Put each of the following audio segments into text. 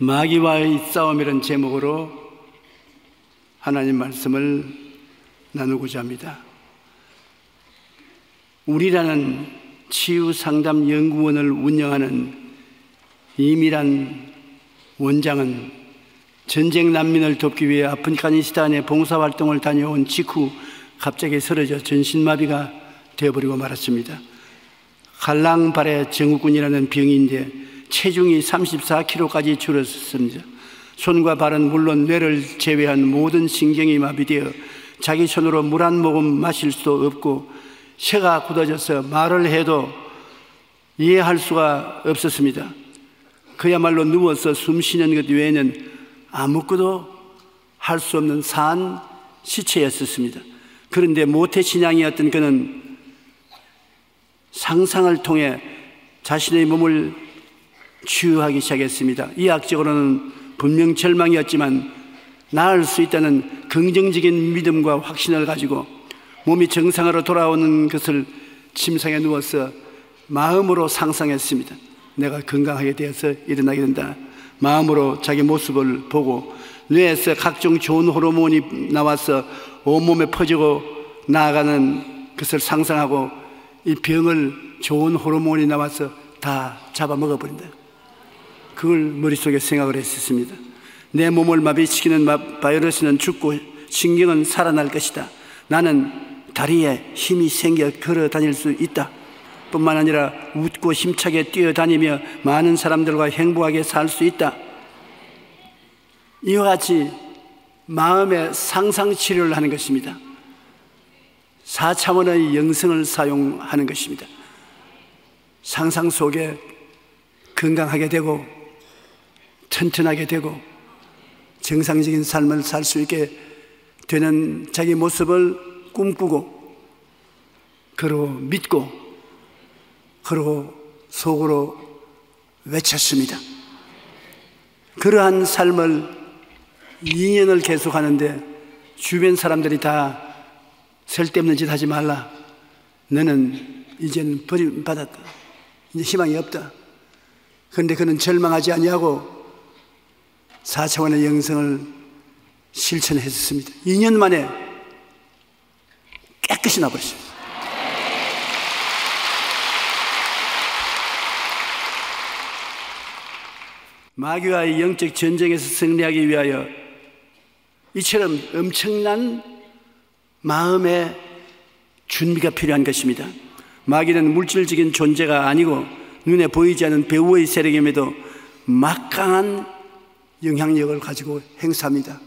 마귀와의 싸움이라는 제목으로 하나님 말씀을 나누고자 합니다. 우리라는 치유상담연구원을 운영하는 이미란 원장은 전쟁 난민을 돕기 위해 아프가니스탄에 봉사활동을 다녀온 직후 갑자기 쓰러져 전신마비가 되어버리고 말았습니다. 갈랑발의 증후군이라는 병인데 체중이 34kg까지 줄었습니다. 손과 발은 물론 뇌를 제외한 모든 신경이 마비되어 자기 손으로 물 한 모금 마실 수도 없고 쇠가 굳어져서 말을 해도 이해할 수가 없었습니다. 그야말로 누워서 숨 쉬는 것 외에는 아무것도 할 수 없는 산 시체였었습니다. 그런데 모태신앙이었던 그는 상상을 통해 자신의 몸을 치유하기 시작했습니다. 의학적으로는 분명 절망이었지만 나을 수 있다는 긍정적인 믿음과 확신을 가지고 몸이 정상으로 돌아오는 것을 침상에 누워서 마음으로 상상했습니다. 내가 건강하게 되어서 일어나게 된다. 마음으로 자기 모습을 보고 뇌에서 각종 좋은 호르몬이 나와서 온몸에 퍼지고 나아가는 것을 상상하고 이 병을 좋은 호르몬이 나와서 다 잡아먹어버린다. 그걸 머릿속에 생각을 했었습니다. 내 몸을 마비시키는 바이러스는 죽고 신경은 살아날 것이다. 나는 다리에 힘이 생겨 걸어 다닐 수 있다. 뿐만 아니라 웃고 힘차게 뛰어다니며 많은 사람들과 행복하게 살 수 있다. 이와 같이 마음의 상상치료를 하는 것입니다. 4차원의 영성을 사용하는 것입니다. 상상 속에 건강하게 되고 튼튼하게 되고 정상적인 삶을 살 수 있게 되는 자기 모습을 꿈꾸고 그러고 믿고 그러고 속으로 외쳤습니다. 그러한 삶을 2년을 계속하는데 주변 사람들이 다 쓸데없는 짓 하지 말라. 너는 이제는 버림받았다. 이제 희망이 없다. 그런데 그는 절망하지 아니하고 4차원의 영성을 실천했습니다. 2년 만에 깨끗이 나버렸습니다. 마귀와의 영적 전쟁에서 승리하기 위하여 이처럼 엄청난 마음의 준비가 필요한 것입니다. 마귀는 물질적인 존재가 아니고 눈에 보이지 않는 배후의 세력임에도 막강한 영향력을 가지고 행사합니다.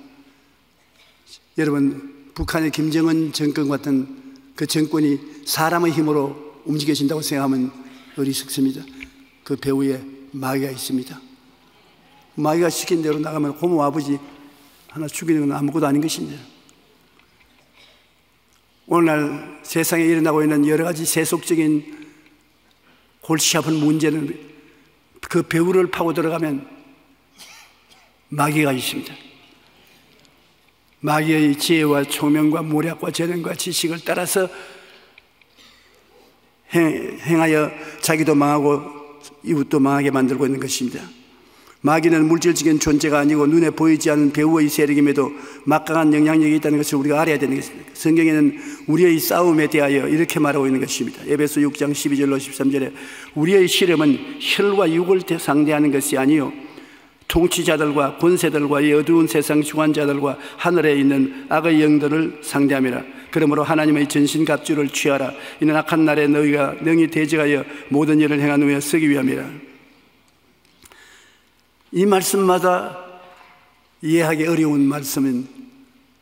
여러분, 북한의 김정은 정권 같은 그 정권이 사람의 힘으로 움직여진다고 생각하면 어리석습니다. 그 배후에 마귀가 있습니다. 마귀가 시킨 대로 나가면 고모 아버지 하나 죽이는 건 아무것도 아닌 것입니다. 오늘날 세상에 일어나고 있는 여러 가지 세속적인 골치 아픈 문제는 그 배후를 파고 들어가면 마귀가 있습니다. 마귀의 지혜와 총명과 모략과 재능과 지식을 따라서 행하여 자기도 망하고 이웃도 망하게 만들고 있는 것입니다. 마귀는 물질적인 존재가 아니고 눈에 보이지 않는 배후의 세력임에도 막강한 영향력이 있다는 것을 우리가 알아야 되는 것입니다. 성경에는 우리의 싸움에 대하여 이렇게 말하고 있는 것입니다. 에베소 6장 12절로 13절에 우리의 씨름은 혈과 육을 상대하는 것이 아니요 통치자들과 권세들과 이 어두운 세상 주관자들과 하늘에 있는 악의 영들을 상대함이라. 그러므로 하나님의 전신갑주를 취하라. 이는 악한 날에 너희가 능히 대적하여 모든 일을 행한 후에 서기 위함이라. 이 말씀마다 이해하기 어려운 말씀은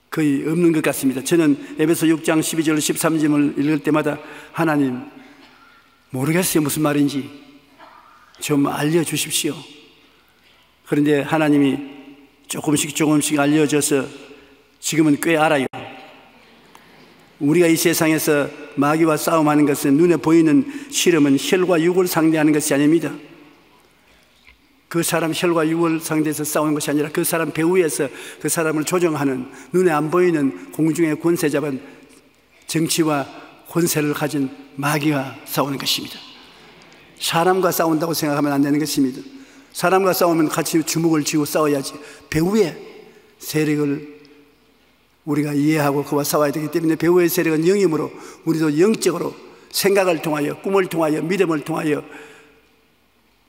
거의 없는 것 같습니다. 저는 에베소 6장 12절 13절을 읽을 때마다 하나님 모르겠어요. 무슨 말인지 좀 알려주십시오. 그런데 하나님이 조금씩 알려줘서 지금은 꽤 알아요. 우리가 이 세상에서 마귀와 싸움하는 것은 눈에 보이는 씨름은 혈과 육을 상대하는 것이 아닙니다. 그 사람 혈과 육을 상대해서 싸우는 것이 아니라 그 사람 배후에서 그 사람을 조정하는 눈에 안 보이는 공중의 권세 잡은 정치와 권세를 가진 마귀와 싸우는 것입니다. 사람과 싸운다고 생각하면 안 되는 것입니다. 사람과 싸우면 같이 주먹을 쥐고 싸워야지. 배후의 세력을 우리가 이해하고 그와 싸워야 되기 때문에 배후의 세력은 영이므로 우리도 영적으로 생각을 통하여, 꿈을 통하여, 믿음을 통하여,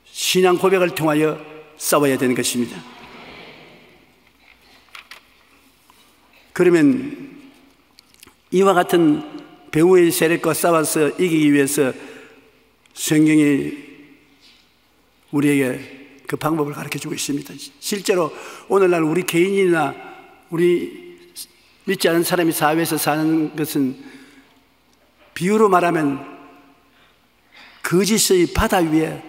신앙 고백을 통하여 싸워야 되는 것입니다. 그러면 이와 같은 배후의 세력과 싸워서 이기기 위해서 성경이 우리에게 그 방법을 가르쳐주고 있습니다. 실제로 오늘날 우리 개인이나 우리 믿지 않은 사람이 사회에서 사는 것은 비유로 말하면 거짓의 바다 위에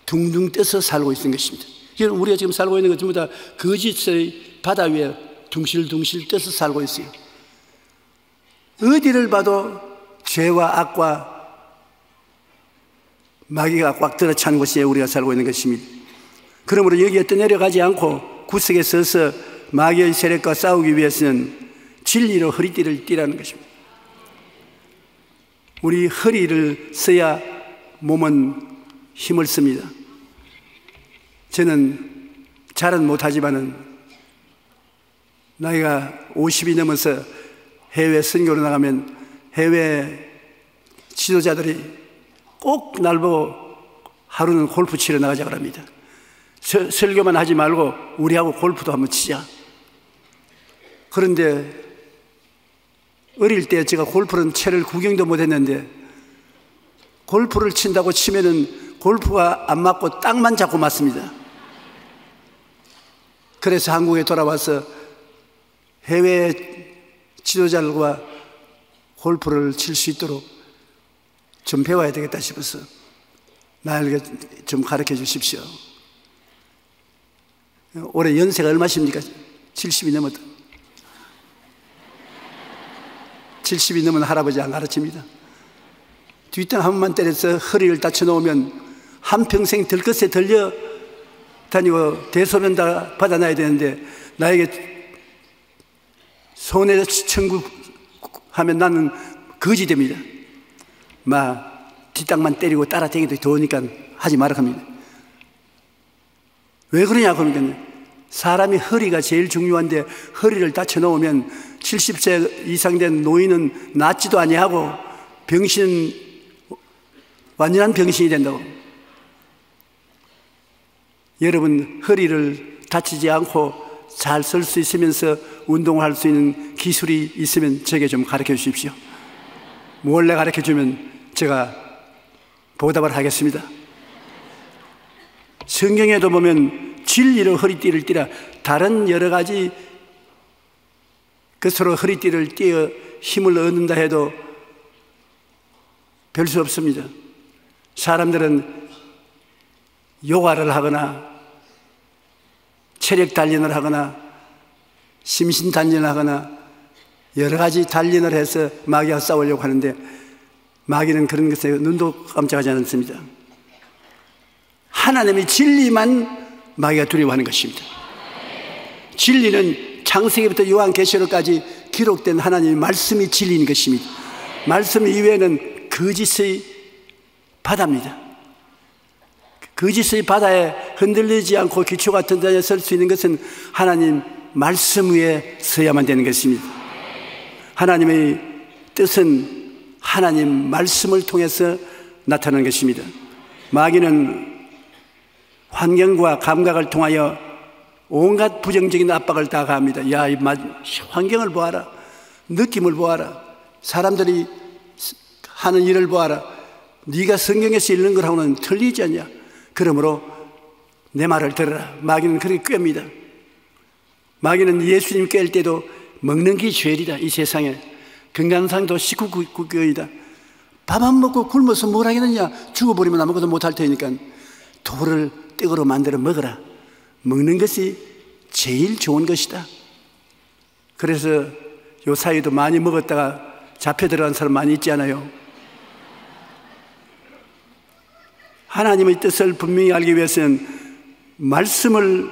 둥둥 떠서 살고 있는 것입니다. 우리가 지금 살고 있는 것 전부 다 거짓의 바다 위에 둥실둥실 떠서 살고 있어요. 어디를 봐도 죄와 악과 마귀가 꽉 들어찬 곳에 우리가 살고 있는 것입니다. 그러므로 여기에 떠내려가지 않고 구석에 서서 마귀의 세력과 싸우기 위해서는 진리로 허리띠를 띠라는 것입니다. 우리 허리를 써야 몸은 힘을 씁니다. 저는 잘은 못하지만은 나이가 50이 넘어서 해외 선교로 나가면 해외 지도자들이 꼭 날 보고 하루는 골프 치러 나가자고 합니다. 설교만 하지 말고 우리하고 골프도 한번 치자. 그런데 어릴 때 제가 골프는 채를 구경도 못했는데 골프를 친다고 치면은 골프가 안 맞고 땅만 잡고 맞습니다. 그래서 한국에 돌아와서 해외 지도자들과 골프를 칠 수 있도록 좀 배워야 되겠다 싶어서 나에게 좀 가르쳐 주십시오. 올해 연세가 얼마십니까? 70이 넘었다. 70이 넘은 할아버지 안 가르칩니다. 뒷땅 한 번만 때려서 허리를 다쳐놓으면 한평생 들것에 들려 다니고 대소변 다 받아놔야 되는데 나에게 손해 청구하면 나는 거지 됩니다. 뒷땅만 때리고 따라다니기도 더우니까 하지 말라 합니다. 왜 그러냐 그러니까 사람이 허리가 제일 중요한데 허리를 다쳐놓으면 70세 이상 된 노인은 낫지도 아니하고 병신은 완전한 병신이 된다고. 여러분 허리를 다치지 않고 잘 설 수 있으면서 운동할 수 있는 기술이 있으면 저에게 좀 가르쳐 주십시오. 몰래 가르쳐 주면 제가 보답을 하겠습니다. 성경에도 보면 진리로 허리띠를 띠라, 다른 여러 가지 것으로 허리띠를 띠어 힘을 얻는다 해도 별 수 없습니다. 사람들은 요가를 하거나 체력 단련을 하거나 심신 단련을 하거나 여러 가지 단련을 해서 마귀와 싸우려고 하는데 마귀는 그런 것에 눈도 깜짝하지 않습니다. 하나님의 진리만 마귀가 두려워하는 것입니다. 진리는 창세기부터 요한계시록까지 기록된 하나님의 말씀이 진리인 것입니다. 말씀 이외에는 거짓의 바다입니다. 거짓의 바다에 흔들리지 않고 기초 같은 데에 설 수 있는 것은 하나님 말씀 위에 서야만 되는 것입니다. 하나님의 뜻은 하나님 말씀을 통해서 나타나는 것입니다. 마귀는 환경과 감각을 통하여 온갖 부정적인 압박을 다 가합니다. 야, 이 환경을 보아라. 느낌을 보아라. 사람들이 하는 일을 보아라. 네가 성경에서 읽는 거랑은 틀리지 않냐. 그러므로 내 말을 들어라. 마귀는 그렇게 꾀입니다. 마귀는 예수님 깰 때도 먹는 게 죄이다. 이 세상에 건강상도 식구국이다. 밥 안 먹고 굶어서 뭘 하겠느냐. 죽어버리면 아무것도 못할 테니까 돌을 떡으로 만들어 먹어라. 먹는 것이 제일 좋은 것이다. 그래서 요 사이도 많이 먹었다가 잡혀 들어간 사람 많이 있지 않아요? 하나님의 뜻을 분명히 알기 위해서는 말씀을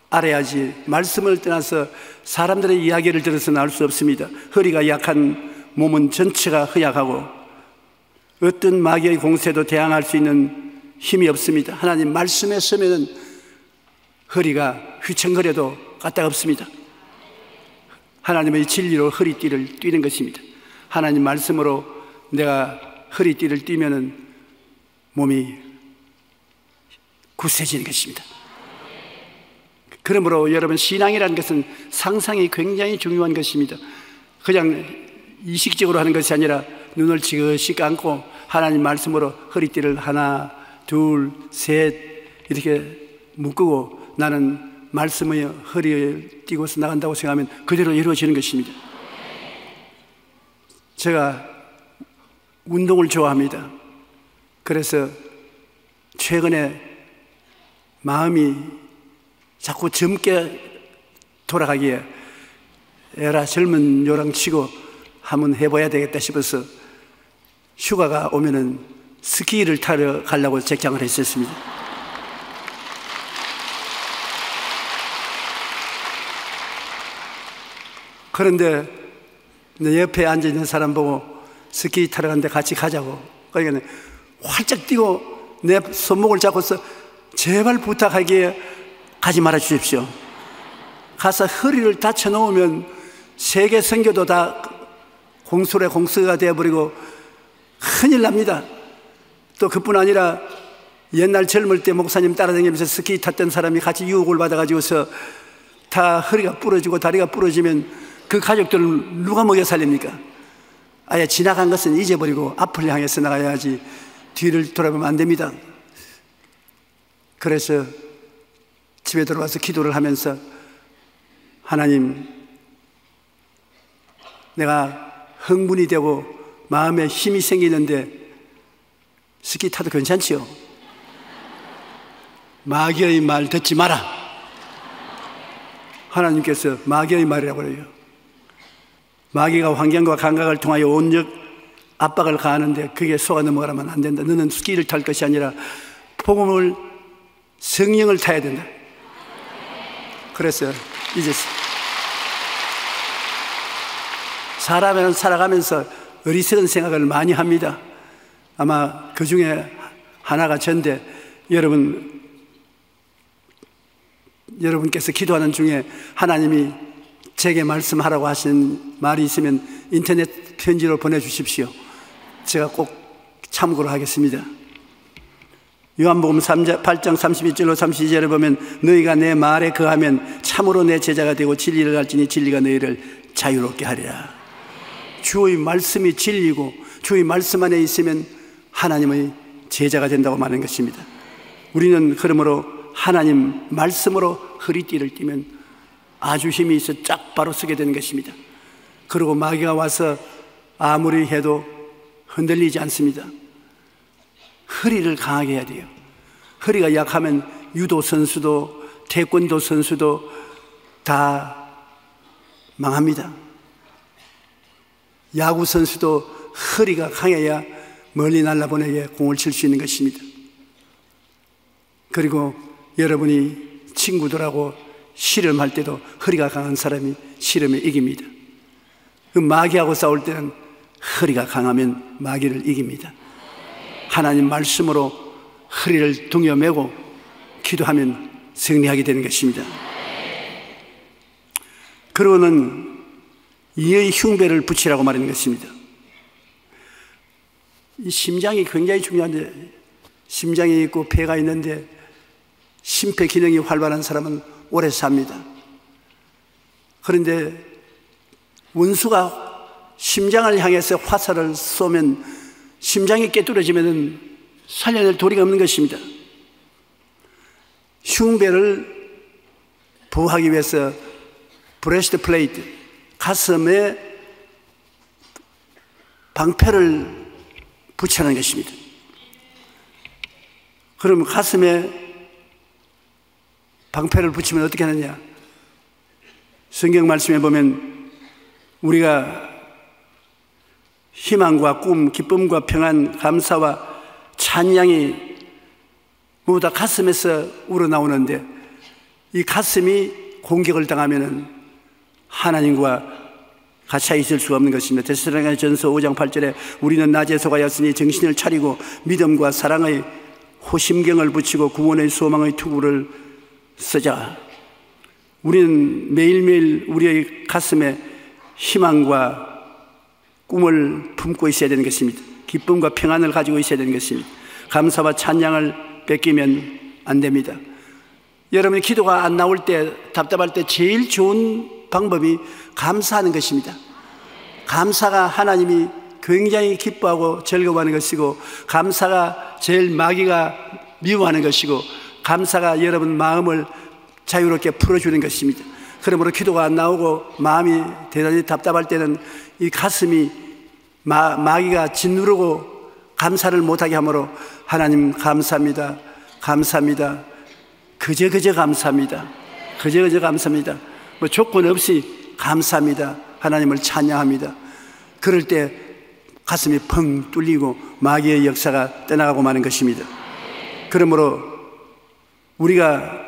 알아야지, 말씀을 떠나서 사람들의 이야기를 들어서는 알 수 없습니다. 허리가 약한 몸은 전체가 허약하고 어떤 마귀의 공세도 대항할 수 있는 힘이 없습니다. 하나님 말씀에 서면은 허리가 휘청거려도 까딱없습니다. 하나님의 진리로 허리띠를 뛰는 것입니다. 하나님 말씀으로 내가 허리띠를 뛰면은 몸이 굳세지는 것입니다. 그러므로 여러분, 신앙이라는 것은 상상이 굉장히 중요한 것입니다. 그냥 이식적으로 하는 것이 아니라 눈을 지그시 감고 하나님 말씀으로 허리띠를 하나, 둘, 셋 이렇게 묶고 나는 말씀의 허리에 띠고서 나간다고 생각하면 그대로 이루어지는 것입니다. 제가 운동을 좋아합니다. 그래서 최근에 마음이 자꾸 젊게 돌아가기에 에라 젊은 요랑치고 한번 해봐야 되겠다 싶어서 휴가가 오면은 스키를 타러 가려고 책장을 했었습니다. 그런데 내 옆에 앉아있는 사람 보고 스키 타러 가는데 같이 가자고, 그러니까 활짝 뛰고 내 손목을 잡고서 제발 부탁하기에 가지 말아 주십시오. 가서 허리를 다쳐 놓으면 세계 선교도 다 공술의 공수가 되어버리고 큰일 납니다. 또 그뿐 아니라 옛날 젊을 때 목사님 따라다니면서 스키 탔던 사람이 같이 유혹을 받아가지고서 다 허리가 부러지고 다리가 부러지면 그 가족들을 누가 먹여 살립니까? 아예 지나간 것은 잊어버리고 앞을 향해서 나가야지 뒤를 돌아보면 안 됩니다. 그래서 집에 들어와서 기도를 하면서 하나님, 내가 흥분이 되고 마음에 힘이 생기는데 스키 타도 괜찮지요? 마귀의 말 듣지 마라. 하나님께서 마귀의 말이라고 그래요. 마귀가 환경과 감각을 통하여 온적 압박을 가하는데 그게 속아 넘어가면 안 된다. 너는 스키를 탈 것이 아니라 복음을, 성령을 타야 된다. 그래서 이제 사람은 살아가면서 어리석은 생각을 많이 합니다. 아마 그 중에 하나가 전데 여러분께서 기도하는 중에 하나님이 제게 말씀하라고 하신 말이 있으면 인터넷 편지로 보내주십시오. 제가 꼭 참고를 하겠습니다. 요한복음 8장 31절로 32절에 보면 너희가 내 말에 거하면 참으로 내 제자가 되고 진리를 알지니 진리가 너희를 자유롭게 하리라. 주의 말씀이 진리고 주의 말씀 안에 있으면 하나님의 제자가 된다고 말하는 것입니다. 우리는 그러므로 하나님 말씀으로 허리띠를 띠면 아주 힘이 있어 쫙 바로 서게 되는 것입니다. 그리고 마귀가 와서 아무리 해도 흔들리지 않습니다. 허리를 강하게 해야 돼요. 허리가 약하면 유도 선수도 태권도 선수도 다 망합니다. 야구 선수도 허리가 강해야 멀리 날아보내게 공을 칠 수 있는 것입니다. 그리고 여러분이 친구들하고 씨름할 때도 허리가 강한 사람이 씨름에 이깁니다. 그 마귀하고 싸울 때는 허리가 강하면 마귀를 이깁니다. 하나님 말씀으로 허리를 동여매고 기도하면 승리하게 되는 것입니다. 그러고는 이의 흉배를 붙이라고 말하는 것입니다. 이 심장이 굉장히 중요한데, 심장이 있고 폐가 있는데 심폐 기능이 활발한 사람은 오래 삽니다. 그런데 원수가 심장을 향해서 화살을 쏘면 심장이 깨뚫어지면 살려낼 도리가 없는 것입니다. 흉배를 보호하기 위해서 브레스트 플레이트, 가슴에 방패를 붙여놓은 것입니다. 그러면 가슴에 방패를 붙이면 어떻게 하느냐? 성경 말씀에 보면 우리가 희망과 꿈, 기쁨과 평안, 감사와 찬양이 모두 다 가슴에서 우러나오는데 이 가슴이 공격을 당하면 하나님과 같이 있을 수가 없는 것입니다. 데살로니가전서 5장 8절에 우리는 낮에 속하였으니 정신을 차리고 믿음과 사랑의 호심경을 붙이고 구원의 소망의 투구를 쓰자. 우리는 매일매일 우리의 가슴에 희망과 꿈을 품고 있어야 되는 것입니다. 기쁨과 평안을 가지고 있어야 되는 것입니다. 감사와 찬양을 뺏기면 안 됩니다. 여러분이 기도가 안 나올 때, 답답할 때 제일 좋은 방법이 감사하는 것입니다. 감사가 하나님이 굉장히 기뻐하고 즐거워하는 것이고, 감사가 제일 마귀가 미워하는 것이고, 감사가 여러분 마음을 자유롭게 풀어주는 것입니다. 그러므로 기도가 안 나오고 마음이 대단히 답답할 때는 이 가슴이 마귀가 짓누르고 감사를 못하게 하므로 하나님 감사합니다. 감사합니다. 그저 감사합니다. 그저 감사합니다. 뭐 조건 없이 감사합니다. 하나님을 찬양합니다. 그럴 때 가슴이 펑 뚫리고 마귀의 역사가 떠나가고 마는 것입니다. 그러므로 우리가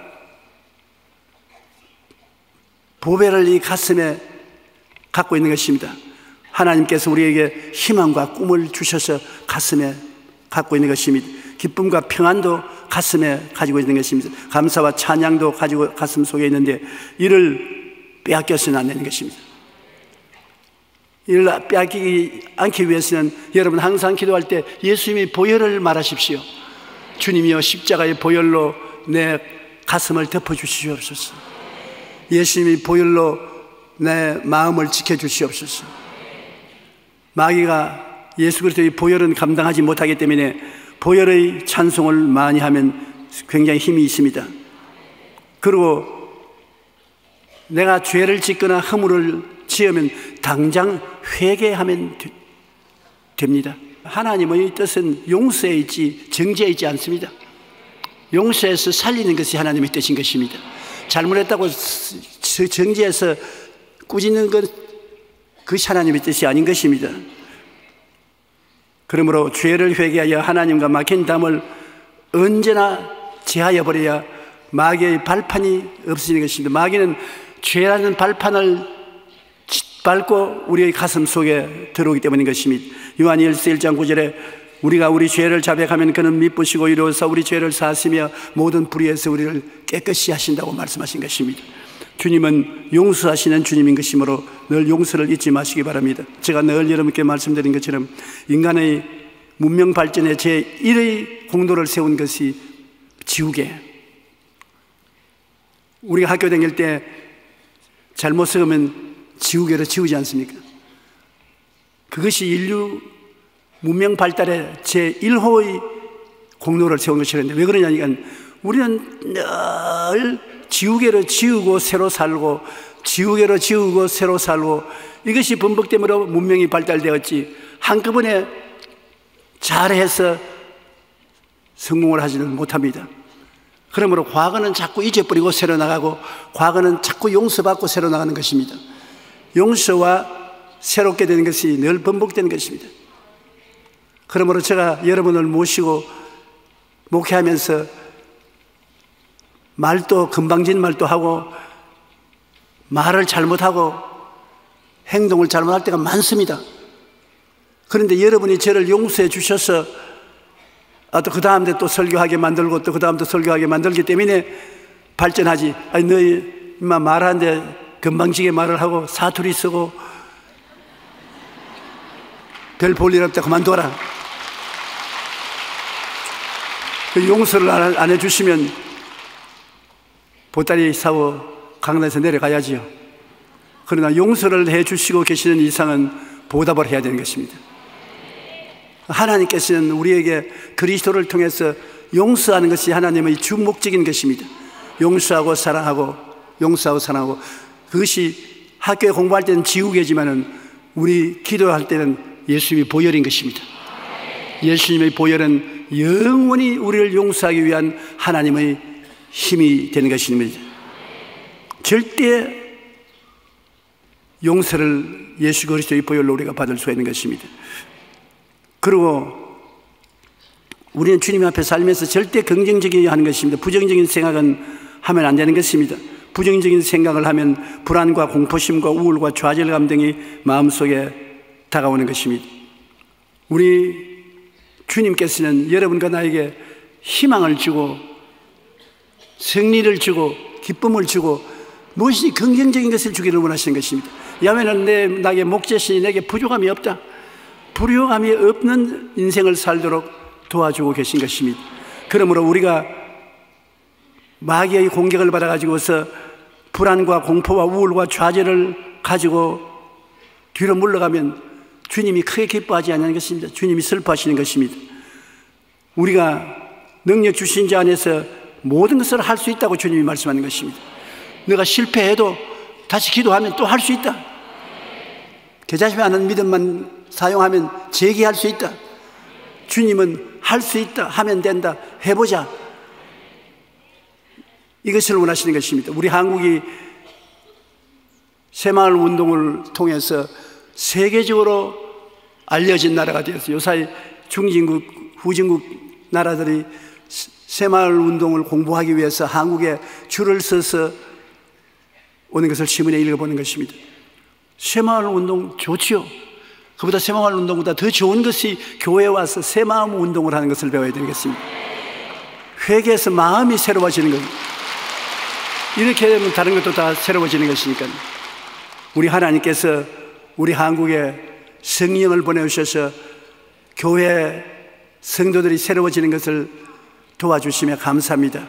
보배를 이 가슴에 갖고 있는 것입니다. 하나님께서 우리에게 희망과 꿈을 주셔서 가슴에 갖고 있는 것입니다. 기쁨과 평안도 가슴에 가지고 있는 것입니다. 감사와 찬양도 가지고 가슴 속에 있는데 이를 빼앗겨서는 안 되는 것입니다. 이를 빼앗기지 않기 위해서는 여러분 항상 기도할 때 예수님이 보혈을 말하십시오. 주님이여 십자가의 보혈로 내 가슴을 덮어주시옵소서. 예수님이 보혈로 내 마음을 지켜주시옵소서. 마귀가 예수 그리스도의 보혈은 감당하지 못하기 때문에 보혈의 찬송을 많이 하면 굉장히 힘이 있습니다. 그리고 내가 죄를 짓거나 허물을 지으면 당장 회개하면 됩니다. 하나님의 뜻은 용서에 있지 정죄에 있지 않습니다. 용서해서 살리는 것이 하나님의 뜻인 것입니다. 잘못했다고 정죄해서 꾸짖는 것, 그것이 하나님의 뜻이 아닌 것입니다. 그러므로 죄를 회개하여 하나님과 막힌 담을 언제나 제하여 버려야 마귀의 발판이 없어지는 것입니다. 마귀는 죄라는 발판을 밟고 우리의 가슴 속에 들어오기 때문인 것입니다. 요한일서 1장 9절에 우리가 우리 죄를 자백하면 그는 미쁘시고 이로써 우리 죄를 사하시며 모든 불의에서 우리를 깨끗이 하신다고 말씀하신 것입니다. 주님은 용서하시는 주님인 것이므로 늘 용서를 잊지 마시기 바랍니다. 제가 늘 여러분께 말씀드린 것처럼 인간의 문명 발전에 제1의 공로를 세운 것이 지우개. 우리가 학교 다닐 때 잘못 썩으면 지우개로 지우지 않습니까? 그것이 인류 문명 발달의 제1호의 공로를 세운 것이라는데 왜 그러냐니까 우리는 늘 지우개로 지우고 새로 살고 지우개로 지우고 새로 살고 이것이 반복됨으로 문명이 발달되었지 한꺼번에 잘해서 성공을 하지는 못합니다. 그러므로 과거는 자꾸 잊어버리고 새로 나가고 과거는 자꾸 용서받고 새로 나가는 것입니다. 용서와 새롭게 되는 것이 늘 반복되는 것입니다. 그러므로 제가 여러분을 모시고 목회하면서 말도 건방진 말도 하고 말을 잘못하고 행동을 잘못할 때가 많습니다. 그런데 여러분이 저를 용서해 주셔서 또 그 다음 때 또 설교하게 만들고 또 그 다음 또 설교하게 만들기 때문에 발전하지. 아니 너희 인마 말하는데 건방지게 말을 하고 사투리 쓰고 별 볼 일 없다 그만둬라. 용서를 안 해주시면 보따리 사고 강남에서 내려가야지요. 그러나 용서를 해주시고 계시는 이상은 보답을 해야 되는 것입니다. 하나님께서는 우리에게 그리스도를 통해서 용서하는 것이 하나님의 주목적인 것입니다. 용서하고 사랑하고 용서하고 사랑하고 그것이 학교에 공부할 때는 지우개지만은 우리 기도할 때는 예수님의 보혈인 것입니다. 예수님의 보혈은 영원히 우리를 용서하기 위한 하나님의 힘이 되는 것입니다. 절대 용서를 예수 그리스도의 보혈로 우리가 받을 수 있는 것입니다. 그리고 우리는 주님 앞에 살면서 절대 긍정적이어야 하는 것입니다. 부정적인 생각은 하면 안 되는 것입니다. 부정적인 생각을 하면 불안과 공포심과 우울과 좌절감 등이 마음속에 다가오는 것입니다. 우리 주님께서는 여러분과 나에게 희망을 주고 승리를 주고 기쁨을 주고 무엇이 긍정적인 것을 주기를 원하시는 것입니다. 야훼는 나에게 목자시니 내게 부족함이 없다. 불효감이 없는 인생을 살도록 도와주고 계신 것입니다. 그러므로 우리가 마귀의 공격을 받아가지고서 불안과 공포와 우울과 좌절을 가지고 뒤로 물러가면 주님이 크게 기뻐하지 않는 것입니다. 주님이 슬퍼하시는 것입니다. 우리가 능력 주신 자 안에서 모든 것을 할 수 있다고 주님이 말씀하는 것입니다. 내가 실패해도 다시 기도하면 또 할 수 있다. 개자심에 않은 믿음만 사용하면 재기할 수 있다. 주님은 할 수 있다, 하면 된다, 해보자, 이것을 원하시는 것입니다. 우리 한국이 새마을 운동을 통해서 세계적으로 알려진 나라가 되었어요. 요사이 중진국, 후진국 나라들이 새마을 운동을 공부하기 위해서 한국에 줄을 서서 오는 것을 신문에 읽어보는 것입니다. 새마을 운동 좋지요. 그보다 새마을 운동보다 더 좋은 것이 교회에 와서 새마음 운동을 하는 것을 배워야 되겠습니다. 회개해서 마음이 새로워지는 겁니다. 이렇게 되면 다른 것도 다 새로워지는 것이니까요. 우리 하나님께서 우리 한국에 성령을 보내주셔서 교회 성도들이 새로워지는 것을 도와주시며 감사합니다.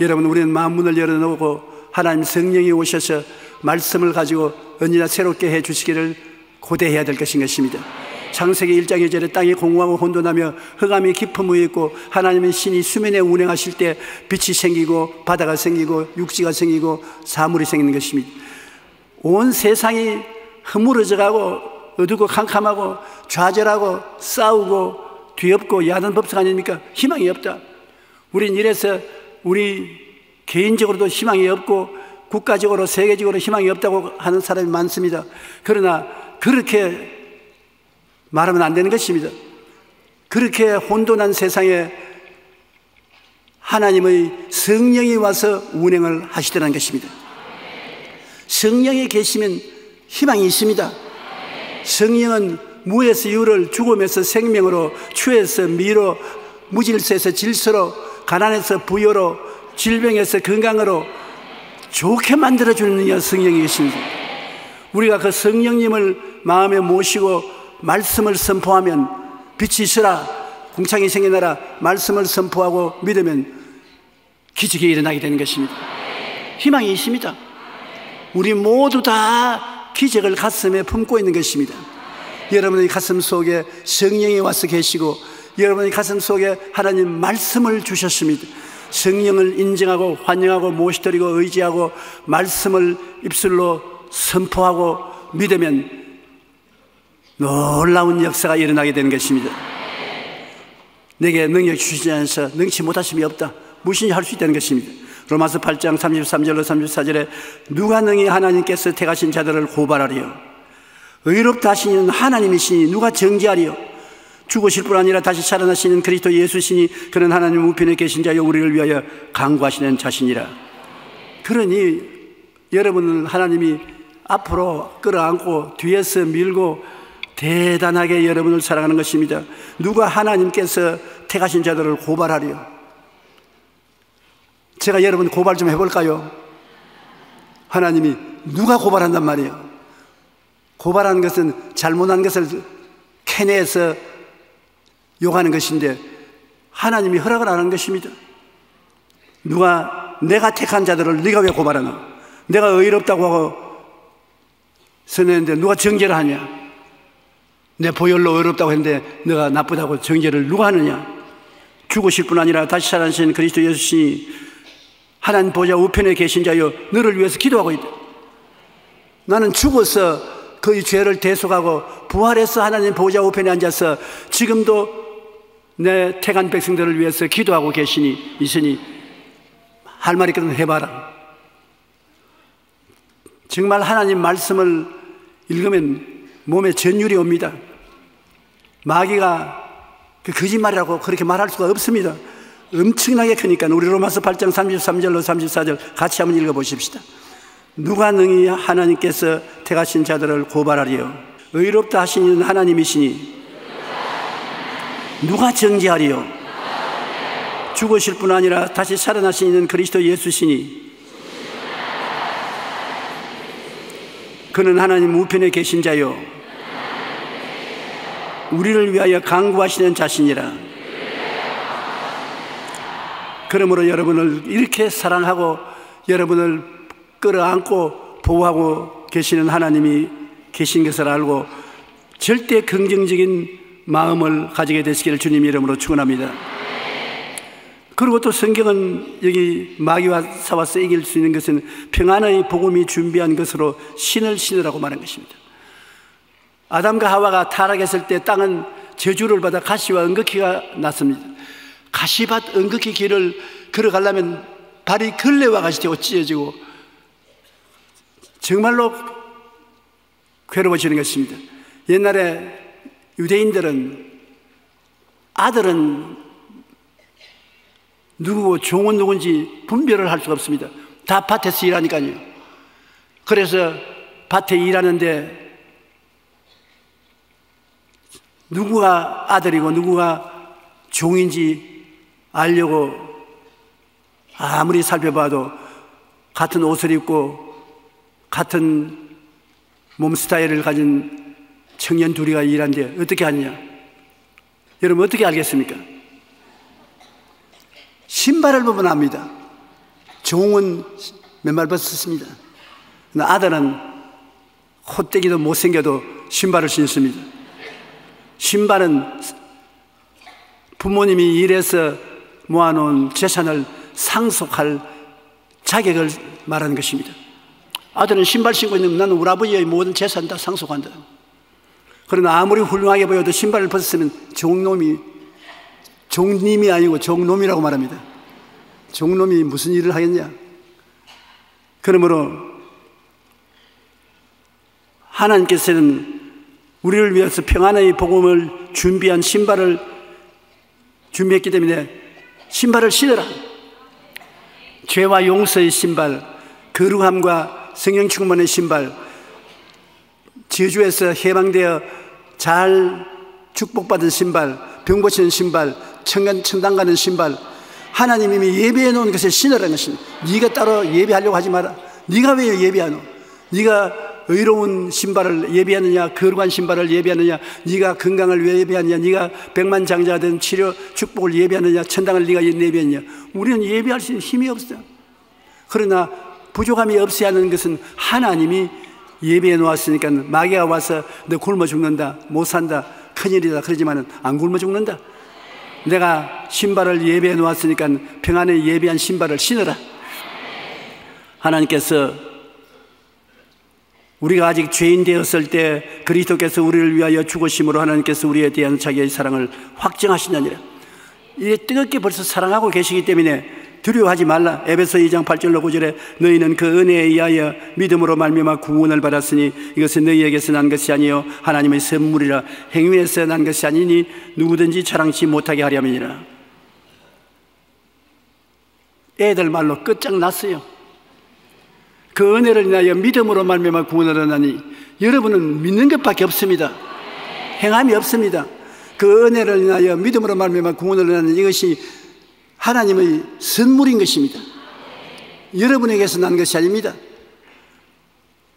여러분, 우리는 마음문을 열어놓고 하나님 성령이 오셔서 말씀을 가지고 언제나 새롭게 해주시기를 고대해야 될 것입니다. 창세기 1장 2절에 땅이 공허하고 혼돈하며 흑암이 깊음이 있고 하나님의 신이 수면에 운행하실 때 빛이 생기고 바다가 생기고 육지가 생기고 사물이 생기는 것입니다. 온 세상이 허물어져가고 어둡고 캄캄하고 좌절하고 싸우고 뒤엎고 야단 법석 아닙니까? 희망이 없다. 우린 이래서 우리 개인적으로도 희망이 없고 국가적으로 세계적으로 희망이 없다고 하는 사람이 많습니다. 그러나 그렇게 말하면 안 되는 것입니다. 그렇게 혼돈한 세상에 하나님의 성령이 와서 운행을 하시더라는 것입니다. 성령이 계시면 희망이 있습니다. 성령은 무에서 유를, 죽음에서 생명으로, 추에서 미로, 무질서에서 질서로, 가난에서 부여로, 질병에서 건강으로 좋게 만들어주는 성령이 계십니다. 우리가 그 성령님을 마음에 모시고 말씀을 선포하면 빛이 있으라, 궁창이 생겨나라 말씀을 선포하고 믿으면 기적이 일어나게 되는 것입니다. 희망이 있습니다. 우리 모두 다 기적을 가슴에 품고 있는 것입니다. 여러분의 가슴 속에 성령이 와서 계시고 여러분의 가슴 속에 하나님 말씀을 주셨습니다. 성령을 인정하고 환영하고 모시드리고 의지하고 말씀을 입술로 선포하고 믿으면 놀라운 역사가 일어나게 되는 것입니다. 내게 능력 주시지 않아서 능치 못하심이 없다, 무엇인지 할 수 있다는 것입니다. 로마서 8장 33절로 34절에 누가 능히 하나님께서 택하신 자들을 고발하리요? 의롭다 하시는 하나님이시니 누가 정죄하리요? 죽으실 뿐 아니라 다시 살아나시는 그리스도 예수시니 그는 하나님 우편에 계신 자여 우리를 위하여 간구하시는 자신이라. 그러니 여러분은 하나님이 앞으로 끌어안고 뒤에서 밀고 대단하게 여러분을 사랑하는 것입니다. 누가 하나님께서 택하신 자들을 고발하리요? 제가 여러분 고발 좀 해볼까요? 하나님이 누가 고발한단 말이에요? 고발하는 것은 잘못한 것을 캐내서 욕하는 것인데 하나님이 허락을 안 하는 것입니다. 누가 내가 택한 자들을 네가 왜 고발하나? 내가 의롭다고 하고 선했는데 누가 정죄를 하냐? 내 보혈로 의롭다고 했는데 내가 나쁘다고 정죄를 누가 하느냐? 죽으실 뿐 아니라 다시 살아나신 그리스도 예수시니 하나님 보좌 우편에 계신 자여 너를 위해서 기도하고 있다. 나는 죽어서 그의 죄를 대속하고 부활해서 하나님 보좌 우편에 앉아서 지금도 내 택한 백성들을 위해서 기도하고 계시니 있으니 할 말 있거든 해봐라. 정말 하나님 말씀을 읽으면 몸에 전율이 옵니다. 마귀가 그 거짓말이라고 그렇게 말할 수가 없습니다. 엄청나게 크니까 우리 로마서 8장 33절로 34절 같이 한번 읽어보십시다. 누가 능히 하나님께서 택하신 자들을 고발하리요? 의롭다 하시는 하나님이시니 누가 정죄하리요? 죽으실 뿐 아니라 다시 살아나시는 그리스도 예수시니 그는 하나님 우편에 계신 자요 우리를 위하여 간구하시는 자신이라. 그러므로 여러분을 이렇게 사랑하고 여러분을 끌어안고 보호하고 계시는 하나님이 계신 것을 알고 절대 긍정적인 마음을 가지게 되시기를 주님 이름으로 축원합니다. 그리고 또 성경은 여기 마귀와 싸워서 이길 수 있는 것은 평안의 복음이 준비한 것으로 신을 신으라고 말한 것입니다. 아담과 하와가 타락했을 때 땅은 저주를 받아 가시와 은극기가 났습니다. 가시밭 은극기 길을 걸어가려면 발이 걸레와 같이 되고 찢어지고 정말로 괴로워지는 것입니다. 옛날에 유대인들은 아들은 누구고 종은 누군지 분별을 할 수가 없습니다. 다 밭에서 일하니까요. 그래서 밭에 일하는데 누구가 아들이고 누구가 종인지 알려고 아무리 살펴봐도 같은 옷을 입고 같은 몸 스타일을 가진 청년 둘이가 일하는데 어떻게 하느냐? 여러분 어떻게 알겠습니까? 신발을 보면 압니다. 종은 맨발 벗었습니다. 아들은 콧대기도 못생겨도 신발을 신습니다. 신발은 부모님이 일해서 모아놓은 재산을 상속할 자격을 말하는 것입니다. 아들은 신발 신고 있는 나는 우리 아버지의 모든 재산 다 상속한다. 그러나 아무리 훌륭하게 보여도 신발을 벗었으면 종님이 아니고 종놈이라고 말합니다. 종놈이 무슨 일을 하겠냐? 그러므로 하나님께서는 우리를 위해서 평안의 복음을 준비한 신발을 준비했기 때문에 신발을 신으라. 죄와 용서의 신발, 거룩함과 성령 충만의 신발, 저주에서 해방되어 잘 축복받은 신발, 병 고치는 신발, 천당 가는 신발, 하나님이 예배해 놓은 것을 신으라는 것입니다. 네가 따로 예배하려고 하지 마라. 네가 왜 예배하노? 네가 의로운 신발을 예배하느냐, 거룩한 신발을 예배하느냐, 네가 건강을 왜 예배하느냐, 네가 백만장자된 치료 축복을 예배하느냐, 천당을 네가 예배하느냐. 우리는 예배할 수 있는 힘이 없어요. 그러나 부족함이 없어야 하는 것은 하나님이 예배해 놓았으니까 마귀가 와서 너 굶어 죽는다, 못 산다, 큰일이다 그러지만은 안 굶어 죽는다. 내가 신발을 예배해 놓았으니까 평안에 예배한 신발을 신으라. 하나님께서 우리가 아직 죄인 되었을 때 그리스도께서 우리를 위하여 죽으심으로 하나님께서 우리에 대한 자기의 사랑을 확증하시느니라. 이게 뜨겁게 벌써 사랑하고 계시기 때문에 두려워하지 말라. 에베소 2장 8절로 9절에 너희는 그 은혜에 의하여 믿음으로 말미암아 구원을 받았으니 이것은 너희에게서 난 것이 아니요 하나님의 선물이라. 행위에서 난 것이 아니니 누구든지 자랑치 못하게 하려면이라. 애들 말로 끝장났어요. 그 은혜를 인하여 믿음으로 말미암아 구원을 얻으니 여러분은 믿는 것밖에 없습니다. 행함이 없습니다. 그 은혜를 인하여 믿음으로 말미암아 구원을 얻으니 이것이 하나님의 선물인 것입니다. 여러분에게서 난 것이 아닙니다.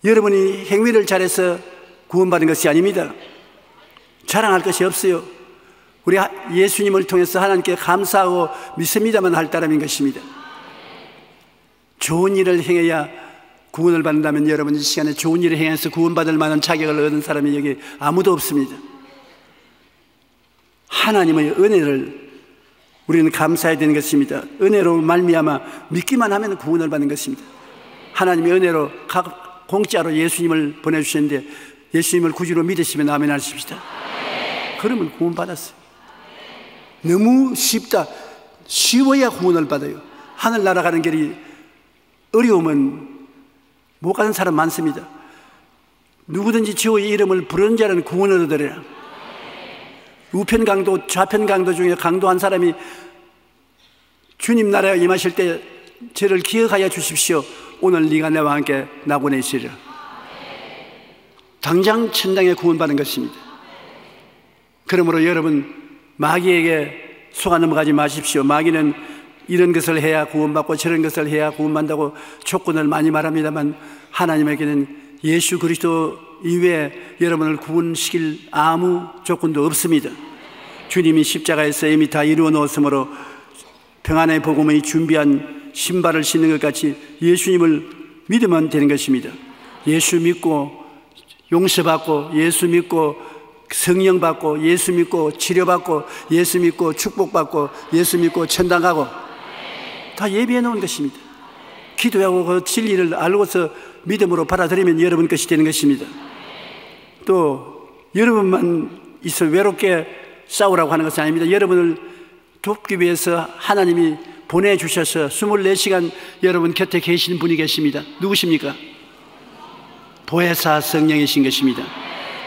여러분이 행위를 잘해서 구원받은 것이 아닙니다. 자랑할 것이 없어요. 우리 예수님을 통해서 하나님께 감사하고 믿습니다만 할 따름인 것입니다. 좋은 일을 행해야 구원을 받는다면 여러분 이 시간에 좋은 일을 행해서 구원받을 만한 자격을 얻은 사람이 여기 아무도 없습니다. 하나님의 은혜를 우리는 감사해야 되는 것입니다. 은혜로 말미암아 믿기만 하면 구원을 받는 것입니다. 하나님의 은혜로 공짜로 예수님을 보내주셨는데 예수님을 구주로 믿으시면 아멘 하십시다. 그러면 구원 받았어요. 너무 쉽다. 쉬워야 구원을 받아요. 하늘나라 가는 길이 어려우면 못 가는 사람 많습니다. 누구든지 주의 이름을 부르는 자는 구원을 얻으리라. 우편 강도 좌편 강도 중에 강도한 사람이 주님 나라에 임하실 때 저를 기억하여 주십시오. 오늘 네가 나와 함께 낙원에 있으리라. 당장 천당에 구원받는 것입니다. 그러므로 여러분 마귀에게 속아 넘어가지 마십시오. 마귀는 이런 것을 해야 구원받고 저런 것을 해야 구원받는다고 조건을 많이 말합니다만, 하나님에게는 예수 그리스도 이외에 여러분을 구원시킬 아무 조건도 없습니다. 주님이 십자가에서 이미 다 이루어 놓았으므로 평안의 복음의 준비한 신발을 신는 것 같이 예수님을 믿으면 되는 것입니다. 예수 믿고 용서받고, 예수 믿고 성령 받고, 예수 믿고 치료받고, 예수 믿고 축복받고, 예수 믿고 천당 가고, 다 예비해 놓은 것입니다. 기도하고 그 진리를 알고서 믿음으로 받아들이면 여러분 것이 되는 것입니다. 또 여러분만 있어 외롭게 싸우라고 하는 것은 아닙니다. 여러분을 돕기 위해서 하나님이 보내주셔서 24시간 여러분 곁에 계시는 분이 계십니다. 누구십니까? 보혜사 성령이신 것입니다.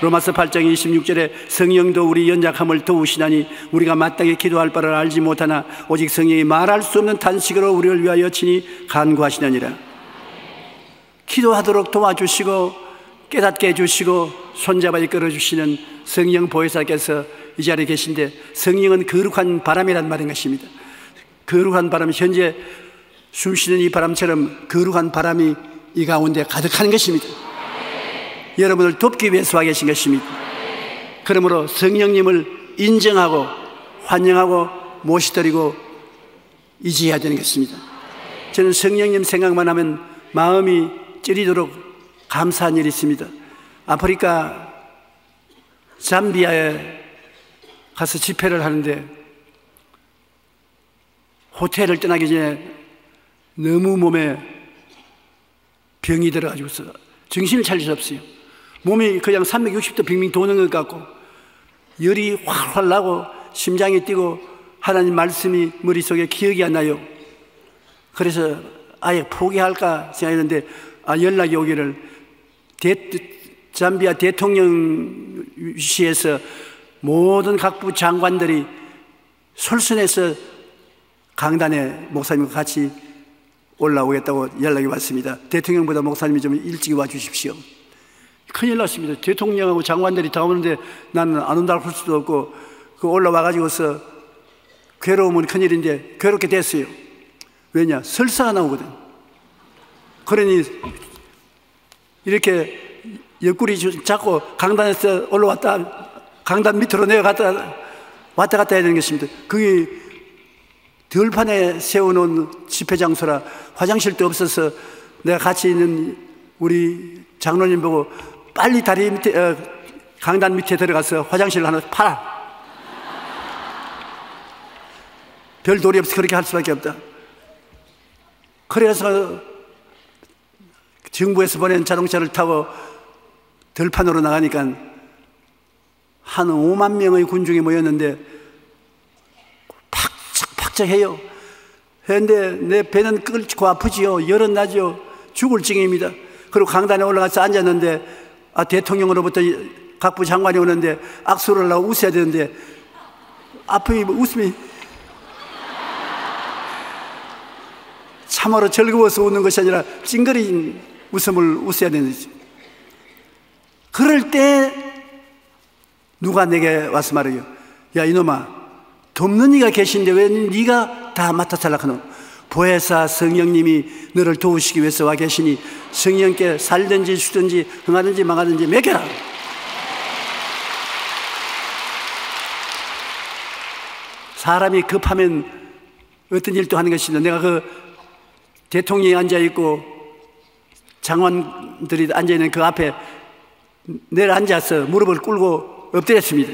로마서 8장 26절에 성령도 우리 연약함을 도우시나니 우리가 마땅히 기도할 바를 알지 못하나 오직 성령이 말할 수 없는 탄식으로 우리를 위하여 친히 간구하시느니라. 기도하도록 도와주시고 깨닫게 해주시고 손잡아 이끌어 주시는 성령 보혜사께서 이 자리에 계신데, 성령은 거룩한 바람이란 말인 것입니다. 거룩한 바람이, 현재 숨쉬는 이 바람처럼 거룩한 바람이 이 가운데 가득한 것입니다. 여러분을 돕기 위해서 와 계신 것입니다. 그러므로 성령님을 인정하고 환영하고 모시드리고 이지해야 되는 것입니다. 저는 성령님 생각만 하면 마음이 찌리도록 감사한 일이 있습니다. 아프리카 잠비아에 가서 집회를 하는데 호텔을 떠나기 전에 너무 몸에 병이 들어가지고서 정신을 차릴 수 없어요. 몸이 그냥 360도 빙빙 도는 것 같고 열이 활활 나고 심장이 뛰고 하나님 말씀이 머릿속에 기억이 안 나요. 그래서 아예 포기할까 생각했는데 연락이 오기를 잠비아 대통령실에서 모든 각부 장관들이 솔선해서 강단에 목사님과 같이 올라오겠다고 연락이 왔습니다. 대통령보다 목사님이 좀 일찍 와 주십시오. 큰일 났습니다. 대통령하고 장관들이 다 오는데 나는 안 온다고 할 수도 없고, 그 올라와가지고서 괴로우면 큰일인데 괴롭게 됐어요. 왜냐? 설사가 나오거든. 그러니 이렇게 옆구리 잡고 강단에서 올라왔다 강단 밑으로 내려갔다 왔다 갔다 해야 되는 것입니다. 그게 들판에 세워놓은 집회 장소라 화장실도 없어서 내가 같이 있는 우리 장로님 보고 빨리 다리 밑에 강단 밑에 들어가서 화장실 하나 팔아. 별 도리 없이 그렇게 할 수밖에 없다. 그래서 정부에서 보낸 자동차를 타고 들판으로 나가니까 한 5만 명의 군중이 모였는데 팍짝팍짝해요. 그런데 내 배는 끓고 아프지요. 열은 나죠. 죽을 징입니다. 그리고 강단에 올라가서 앉았는데 대통령으로부터 각부 장관이 오는데 악수를 하고 웃어야 되는데 앞에 웃음이 참으로 즐거워서 웃는 것이 아니라 찡그린 웃음을 웃어야 되는 거죠. 그럴 때 누가 내게 와서 말해요. 야 이놈아, 돕는 이가 계신데 왜 네가 다 맡아서 하노? 보혜사 성령님이 너를 도우시기 위해서 와 계시니 성령께 살든지 죽든지 흥하든지 망하든지 맡겨라. 사람이 급하면 어떤 일도 하는 것이다. 내가 그 대통령이 앉아있고 장관들이 앉아있는 그 앞에 내려 앉아서 무릎을 꿇고 엎드렸습니다.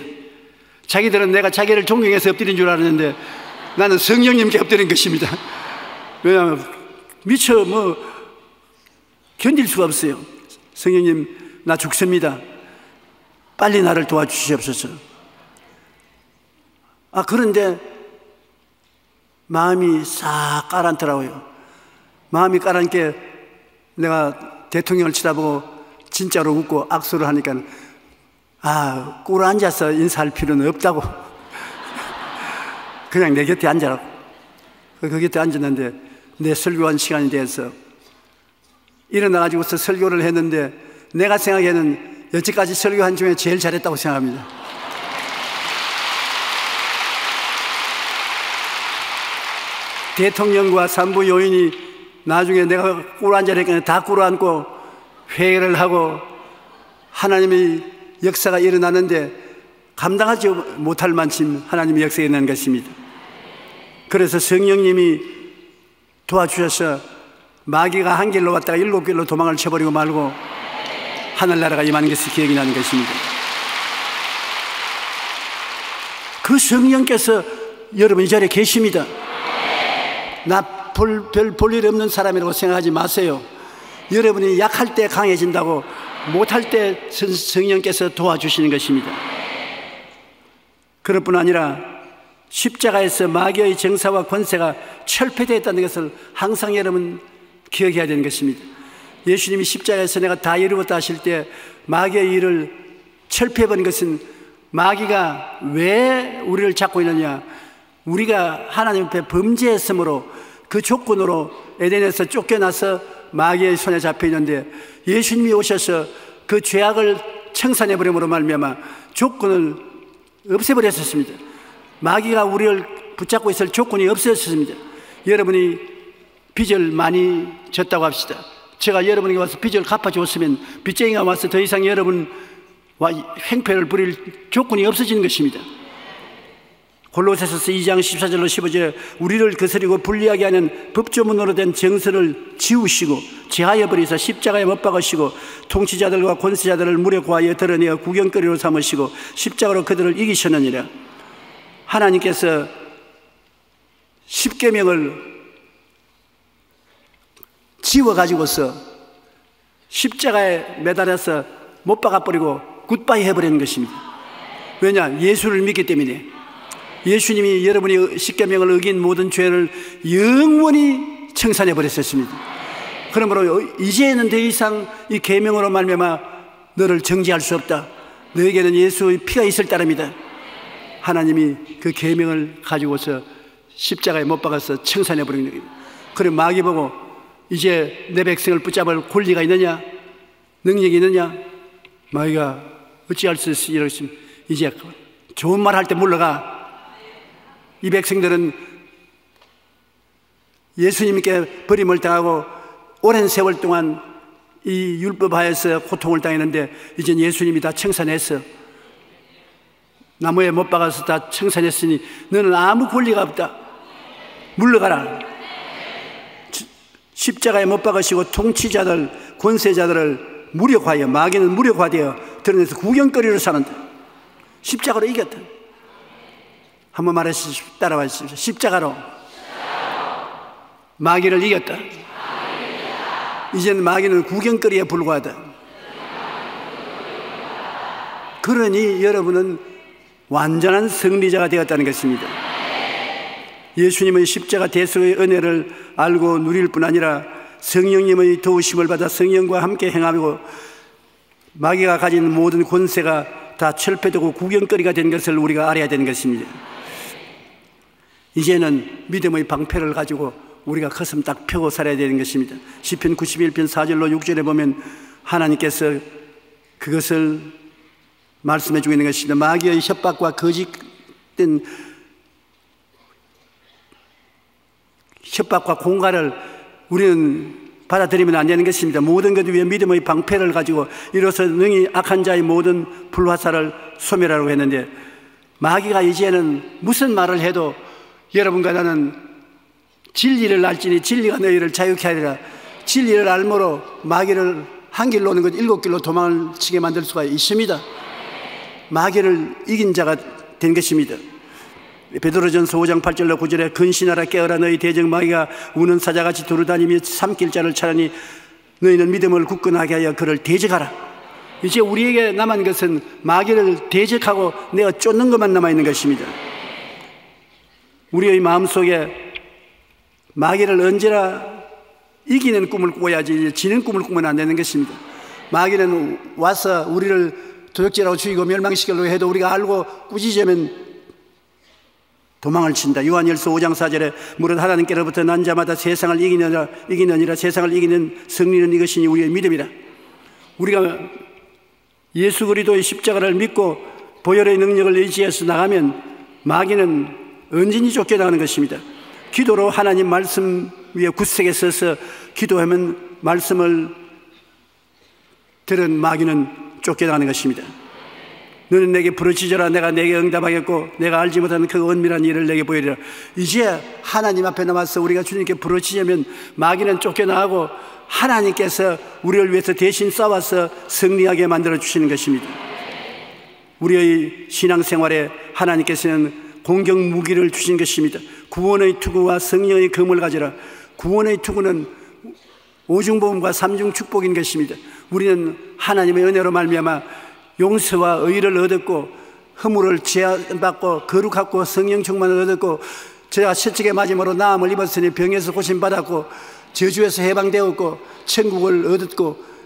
자기들은 내가 자기를 존경해서 엎드린 줄 알았는데 나는 성령님께 엎드린 것입니다. 왜냐하면 미처 견딜 수가 없어요. 성령님, 나 죽습니다. 빨리 나를 도와주시옵소서. 그런데 마음이 싹 가라앉더라고요. 마음이 가라앉게 내가 대통령을 쳐다보고 진짜로 웃고 악수를 하니까 꿇어 앉아서 인사할 필요는 없다고. 그냥 내 곁에 앉아라. 그 곁에 앉았는데 내 설교한 시간이 돼서 일어나가지고서 설교를 했는데 내가 생각에는 여태까지 설교한 중에 제일 잘했다고 생각합니다. 대통령과 산부 요인이 나중에 내가 꿇어앉으니까 다 꿇어앉고 회개를 하고 하나님의 역사가 일어나는데 감당하지 못할 만큼 하나님의 역사가 일어나는 것입니다. 그래서 성령님이 도와주셔서 마귀가 한 길로 왔다가 7길로 도망을 쳐버리고 말고 하늘나라가 임하는 것이 기억이 나는 것입니다. 그 성령께서 여러분 이 자리에 계십니다. 나 별 볼 일 없는 사람이라고 생각하지 마세요. 여러분이 약할 때 강해진다고, 못할 때 성령께서 도와주시는 것입니다. 그럴 뿐 아니라 십자가에서 마귀의 정사와 권세가 철폐되었다는 것을 항상 여러분 기억해야 되는 것입니다. 예수님이 십자가에서 내가 다 이루었다 하실 때 마귀의 일을 철폐해버린 것은 마귀가 왜 우리를 잡고 있느냐, 우리가 하나님 앞에 범죄했으므로 그 조건으로 에덴에서 쫓겨나서 마귀의 손에 잡혀 있는데 예수님이 오셔서 그 죄악을 청산해버림으로 말미암아 조건을 없애버렸었습니다. 마귀가 우리를 붙잡고 있을 조건이 없어졌습니다. 여러분이 빚을 많이 졌다고 합시다. 제가 여러분에게 와서 빚을 갚아줬으면 빚쟁이가 와서 더 이상 여러분과 행패를 부릴 조건이 없어지는 것입니다. 골로새서 2장 14절로 15절에 우리를 거스리고 불리하게 하는 법조문으로 된 정서를 지우시고 제하여 버리사 십자가에 못 박으시고 통치자들과 권세자들을 물에 구하여 드러내어 구경거리로 삼으시고 십자가로 그들을 이기셨느니라. 하나님께서 십계명을 지워가지고서 십자가에 매달아서 못 박아버리고 굿바이 해버리는 것입니다. 왜냐? 예수를 믿기 때문에. 예수님이 여러분이 십계명을 어긴 모든 죄를 영원히 청산해 버렸었습니다. 그러므로 이제는 더 이상 이 계명으로 말미암아 너를 정죄할 수 없다. 너에게는 예수의 피가 있을 따름이다. 하나님이 그 계명을 가지고서 십자가에 못 박아서 청산해 버리는 거예요. 그래 마귀 보고 이제 내 백성을 붙잡을 권리가 있느냐, 능력이 있느냐? 마귀가 어찌할 수 있으 이러시면 이제 좋은 말 할 때 물러가. 이 백성들은 예수님께 버림을 당하고 오랜 세월 동안 이 율법하에서 고통을 당했는데 이젠 예수님이 다 청산했어. 나무에 못 박아서 다 청산했으니 너는 아무 권리가 없다. 물러가라. 십자가에 못 박으시고 통치자들, 권세자들을 무력화하여, 마귀는 무력화되어 드러내서 구경거리로 사는다. 십자가로 이겼다. 한번 말하시죠. 따라와 주십시오. 십자가로 마귀를 이겼다. 이제는 마귀는 구경거리에 불과하다. 그러니 여러분은 완전한 승리자가 되었다는 것입니다. 예수님의 십자가 대속의 은혜를 알고 누릴 뿐 아니라 성령님의 도우심을 받아 성령과 함께 행하고 마귀가 가진 모든 권세가 다 철폐되고 구경거리가 된 것을 우리가 알아야 되는 것입니다. 이제는 믿음의 방패를 가지고 우리가 가슴 딱 펴고 살아야 되는 것입니다. 시편 91편 4절로 6절에 보면 하나님께서 그것을 말씀해 주고 있는 것입니다. 마귀의 협박과 거짓된 협박과 공갈을 우리는 받아들이면 안 되는 것입니다. 모든 것 위에 믿음의 방패를 가지고 이로써 능히 악한 자의 모든 불화살을 소멸하라고 했는데 마귀가 이제는 무슨 말을 해도 여러분과 나는 진리를 알지니 진리가 너희를 자유케 하리라. 진리를 알므로 마귀를 한 길로 오는 것 7길로 도망을 치게 만들 수가 있습니다. 마귀를 이긴 자가 된 것입니다. 베드로전서 5장 8절로 9절에 근신하라 깨어라 너희 대적 마귀가 우는 사자같이 두루다니며 삼킬 자를 찾으니 너희는 믿음을 굳건하게 하여 그를 대적하라. 이제 우리에게 남은 것은 마귀를 대적하고 내가 쫓는 것만 남아있는 것입니다. 우리의 마음속에 마귀를 언제나 이기는 꿈을 꿔야지 지는 꿈을 꾸면 안 되는 것입니다. 마귀는 와서 우리를 도적질하고 죽이고 멸망시키려고 해도 우리가 알고 꾸짖으면 도망을 친다. 요한일서 5장 4절에 무릇 하나님께로부터 난 자마다 세상을 이기느니라 세상을 이기는 승리는 이것이니 우리의 믿음이라. 우리가 예수 그리스도의 십자가를 믿고 보혈의 능력을 의지해서 나가면 마귀는 언제든지 쫓겨나가는 것입니다. 기도로 하나님 말씀 위에 굳세게 서서 기도하면 말씀을 들은 마귀는 쫓겨나는 것입니다. 너는 내게 부르짖어라. 내가 내게 응답하겠고 내가 알지 못하는 그 은밀한 일을 내게 보이리라. 이제 하나님 앞에 나와서 우리가 주님께 부르짖으면 마귀는 쫓겨나고 하나님께서 우리를 위해서 대신 싸워서 승리하게 만들어 주시는 것입니다. 우리의 신앙생활에 하나님께서는 공격 무기를 주신 것입니다. 구원의 투구와 성령의 검을 가지라. 구원의 투구는 오중보험과 삼중 축복인 것입니다. 우리는 하나님의 은혜로 말미암아 용서와 의를 얻었고 허물을 제한받고 거룩하고 성령 충만을 얻었고 제가 채찍에 맞음으로 나음을 입었으니 병에서 고침받았고 저주에서 해방되었고 천국을 얻었고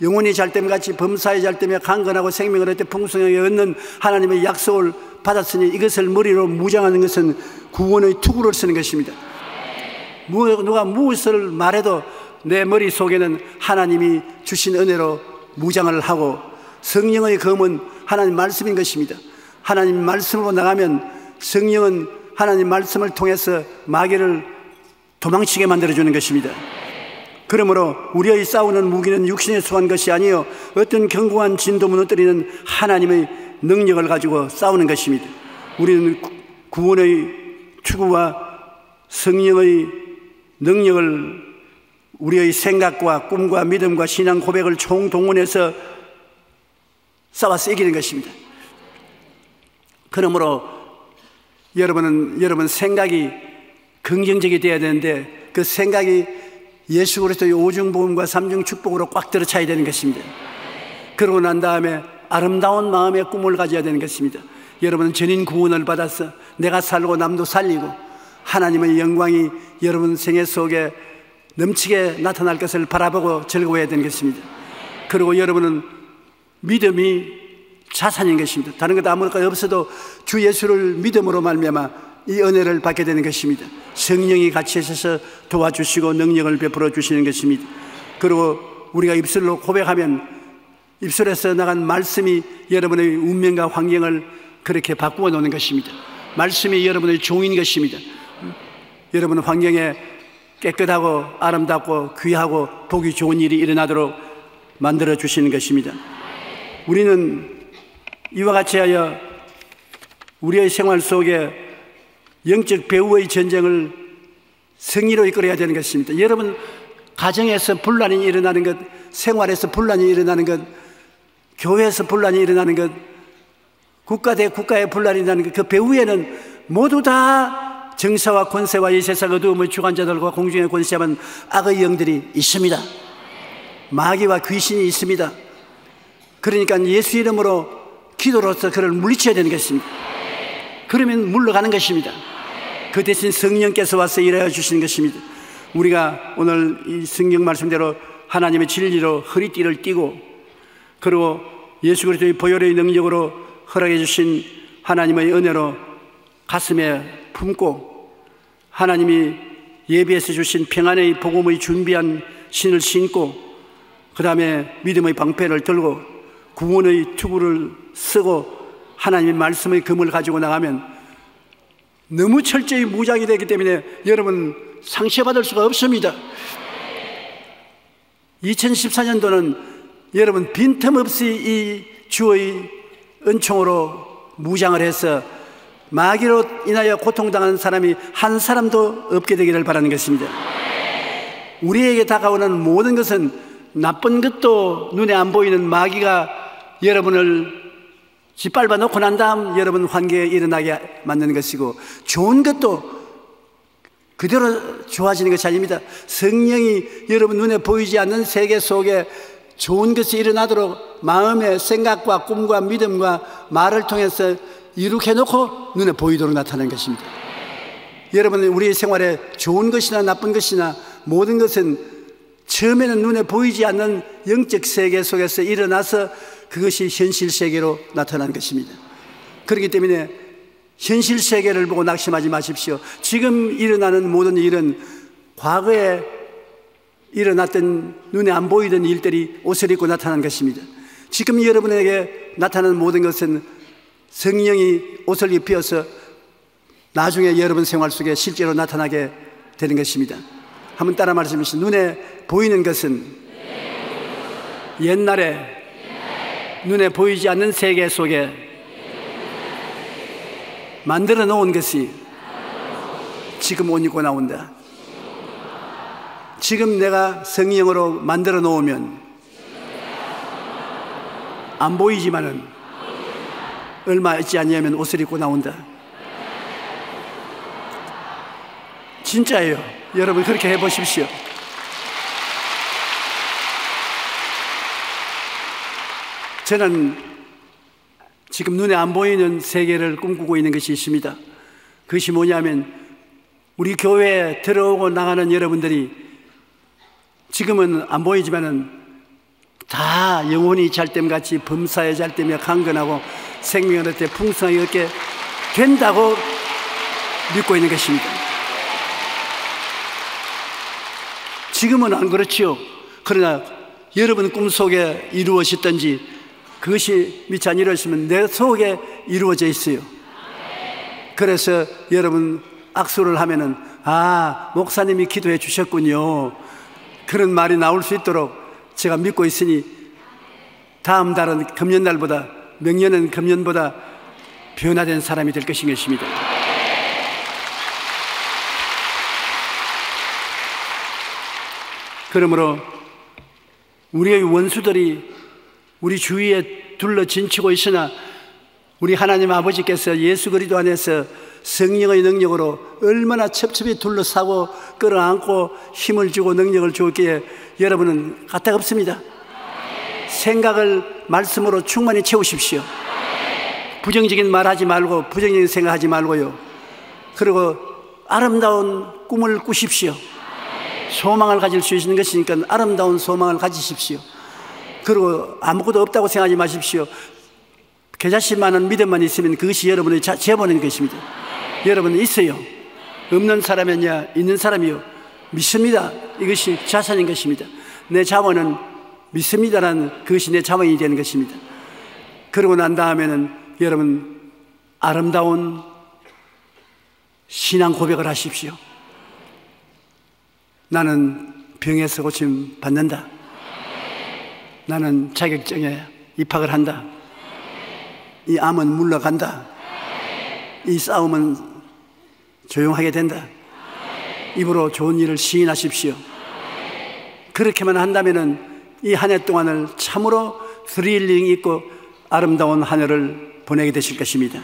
영혼이 잘됨같이 범사에 잘되며 강건하고 생명을 얻되 풍성하게 얻는 하나님의 약속을 받았으니 이것을 머리로 무장하는 것은 구원의 투구를 쓰는 것입니다. 누가 무엇을 말해도 내 머릿속에는 하나님이 주신 은혜로 무장을 하고 성령의 검은 하나님 말씀인 것입니다. 하나님 말씀으로 나가면 성령은 하나님 말씀을 통해서 마귀를 도망치게 만들어주는 것입니다. 그러므로 우리의 싸우는 무기는 육신에 속한 것이 아니요 어떤 견고한 진도 무너뜨리는 하나님의 능력을 가지고 싸우는 것입니다. 우리는 구원의 투구와 성령의 능력을 우리의 생각과 꿈과 믿음과 신앙 고백을 총동원해서 싸워서 이기는 것입니다. 그러므로 여러분 생각이 긍정적이 되어야 되는데 그 생각이 예수 그리스도의 오중복음과 삼중 축복으로 꽉 들어차야 되는 것입니다. 그러고 난 다음에 아름다운 마음의 꿈을 가져야 되는 것입니다. 여러분은 전인 구원을 받아서 내가 살고 남도 살리고 하나님의 영광이 여러분 생애 속에 넘치게 나타날 것을 바라보고 즐거워해야 되는 것입니다. 그리고 여러분은 믿음이 자산인 것입니다. 다른 것 아무것도 없어도 주 예수를 믿음으로 말미암아 이 은혜를 받게 되는 것입니다. 성령이 같이 하셔서 도와주시고 능력을 베풀어 주시는 것입니다. 그리고 우리가 입술로 고백하면 입술에서 나간 말씀이 여러분의 운명과 환경을 그렇게 바꾸어 놓는 것입니다. 말씀이 여러분의 종인 것입니다. 여러분 환경에 깨끗하고 아름답고 귀하고 보기 좋은 일이 일어나도록 만들어 주시는 것입니다. 우리는 이와 같이 하여 우리의 생활 속에 영적 배후의 전쟁을 승리로 이끌어야 되는 것입니다. 여러분 가정에서 분란이 일어나는 것, 생활에서 분란이 일어나는 것, 교회에서 분란이 일어나는 것, 국가 대 국가의 분란이 일어나는 것, 그 배후에는 모두 다 정사와 권세와 이 세상 어두움의 주관자들과 공중의 권세하는 악의 영들이 있습니다. 마귀와 귀신이 있습니다. 그러니까 예수 이름으로 기도로서 그를 물리쳐야 되는 것입니다. 그러면 물러가는 것입니다. 그 대신 성령께서 와서 일하여 주시는 것입니다. 우리가 오늘 이 성경 말씀대로 하나님의 진리로 허리띠를 띠고 그리고 예수 그리스도의 보혈의 능력으로 허락해 주신 하나님의 은혜로 가슴에 품고 하나님이 예비해서 주신 평안의 복음의 준비한 신을 신고 그 다음에 믿음의 방패를 들고 구원의 투구를 쓰고 하나님의 말씀의 검을 가지고 나가면 너무 철저히 무장이 되기 때문에 여러분 상처받을 수가 없습니다. 2014년도는 여러분 빈틈없이 이 주의 은총으로 무장을 해서 마귀로 인하여 고통당하는 사람이 한 사람도 없게 되기를 바라는 것입니다. 우리에게 다가오는 모든 것은 나쁜 것도 눈에 안 보이는 마귀가 여러분을 짓밟아 놓고 난 다음 여러분 환경에 일어나게 만드는 것이고 좋은 것도 그대로 좋아지는 것이 아닙니다. 성령이 여러분 눈에 보이지 않는 세계 속에 좋은 것이 일어나도록 마음의 생각과 꿈과 믿음과 말을 통해서 이룩해 놓고 눈에 보이도록 나타나는 것입니다. 여러분 우리의 생활에 좋은 것이나 나쁜 것이나 모든 것은 처음에는 눈에 보이지 않는 영적 세계 속에서 일어나서 그것이 현실 세계로 나타나는 것입니다. 그렇기 때문에 현실 세계를 보고 낙심하지 마십시오. 지금 일어나는 모든 일은 과거에 일어났던 눈에 안 보이던 일들이 옷을 입고 나타난 것입니다. 지금 여러분에게 나타나는 모든 것은 성령이 옷을 입혀서 나중에 여러분 생활 속에 실제로 나타나게 되는 것입니다. 한번 따라 말씀해 주시죠. 눈에 보이는 것은 옛날에 눈에 보이지 않는 세계 속에 만들어 놓은 것이 지금 옷 입고 나온다. 지금 내가 성령으로 만들어 놓으면 안 보이지만은 얼마 있지 않냐면 옷을 입고 나온다. 진짜예요. 여러분 그렇게 해보십시오. 저는 지금 눈에 안 보이는 세계를 꿈꾸고 있는 것이 있습니다. 그것이 뭐냐면 우리 교회에 들어오고 나가는 여러분들이 지금은 안 보이지만은 다 영혼이 잘됨같이 범사에 잘되며 강건하고 생명을 얻되 풍성하게 얻게 된다고 믿고 있는 것입니다. 지금은 안 그렇지요. 그러나 여러분 꿈속에 이루어졌든지 그것이 미처 안 이루어졌으면 내 속에 이루어져 있어요. 그래서 여러분 악수를 하면은 목사님이 기도해 주셨군요, 그런 말이 나올 수 있도록 제가 믿고 있으니 다음 달은 금년날보다, 명년은 금년보다 변화된 사람이 될 것인 것입니다. 그러므로 우리의 원수들이 우리 주위에 둘러 진치고 있으나 우리 하나님 아버지께서 예수 그리스도 안에서 성령의 능력으로 얼마나 첩첩이 둘러싸고 끌어안고 힘을 주고 능력을 주었기에 여러분은 까딱없습니다. 생각을 말씀으로 충만히 채우십시오. 부정적인 말 하지 말고 부정적인 생각하지 말고요. 그리고 아름다운 꿈을 꾸십시오. 소망을 가질 수 있는 것이니까 아름다운 소망을 가지십시오. 그리고 아무것도 없다고 생각하지 마십시오. 겨자씨만한 믿음만 있으면 그것이 여러분의 재본인 것입니다. 여러분은 있어요. 없는 사람이냐 있는 사람이요, 믿습니다. 이것이 자산인 것입니다. 내 자원은 믿습니다라는 그것이 내 자원이 되는 것입니다. 그러고 난 다음에는 여러분 아름다운 신앙 고백을 하십시오. 나는 병에서 고침 받는다. 나는 자격증에 입학을 한다. 이 암은 물러간다. 이 싸움은 조용하게 된다. 입으로 좋은 일을 시인하십시오. 그렇게만 한다면은 이 한 해 동안을 참으로 스릴링 있고 아름다운 한 해를 보내게 되실 것입니다.